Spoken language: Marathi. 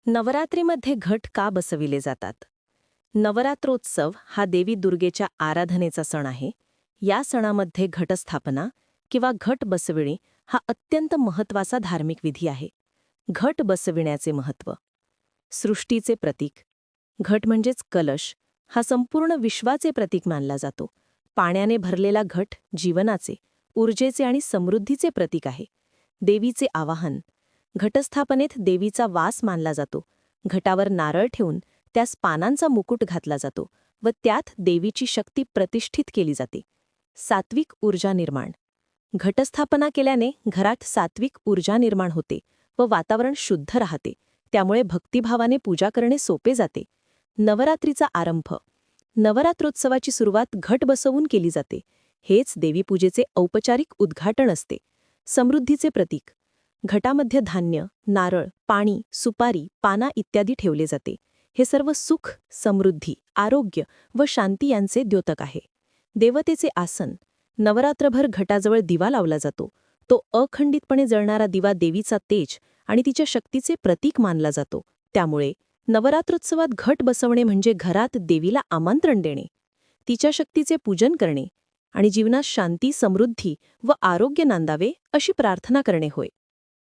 नवरात्रीमध्ये घट का बसविले जातात? नवरात्रोत्सव हा देवी दुर्गेच्या आराधनेचा सण आहे. या सणामध्ये घटस्थापना किंवा घट बसविणे हा अत्यंत महत्त्वाचा धार्मिक विधी आहे. घट बसविण्याचे महत्त्व. सृष्टीचे प्रतीक. घट म्हणजेच कलश हा संपूर्ण विश्वाचे प्रतीक मानला जातो. पाण्याने भरलेला घट जीवनाचे, ऊर्जेचे आणि समृद्धीचे प्रतीक आहे. देवीचे आवाहन. घटस्थापनेत देवीचा वास मानला जातो. घटावर नारळ ठेवून त्यास पानांचा मुकुट घातला जातो व त्यात देवीची शक्ती प्रतिष्ठित केली जाते. सात्विक ऊर्जा निर्माण. घटस्थापना केल्याने घरात सात्विक ऊर्जा निर्माण होते व वातावरण शुद्ध राहते. त्यामुळे भक्तिभावाने पूजा करणे सोपे जाते. नवरात्रीचा आरंभ. नवरात्रोत्सवाची सुरुवात घट बसवून केली जाते. हेच देवीपूजेचे औपचारिक उद्घाटन असते. समृद्धीचे प्रतीक. घटामध्ये धान्य, नारळ, पाणी, सुपारी, पाना इत्यादी ठेवले जाते. हे सर्व सुख, समृद्धी, आरोग्य व शांती यांचे द्योतक आहे. देवतेचे आसन. नवरात्रभर घटाजवळ दिवा लावला जातो. तो अखंडितपणे जळणारा दिवा देवीचा तेज आणि तिच्या शक्तीचे प्रतीक मानला जातो. त्यामुळे नवरात्रोत्सवात घट बसवणे म्हणजे घरात देवीला आमंत्रण देणे, तिच्या शक्तीचे पूजन करणे आणि जीवनात शांती, समृद्धी व आरोग्य नांदावे अशी प्रार्थना करणे होय.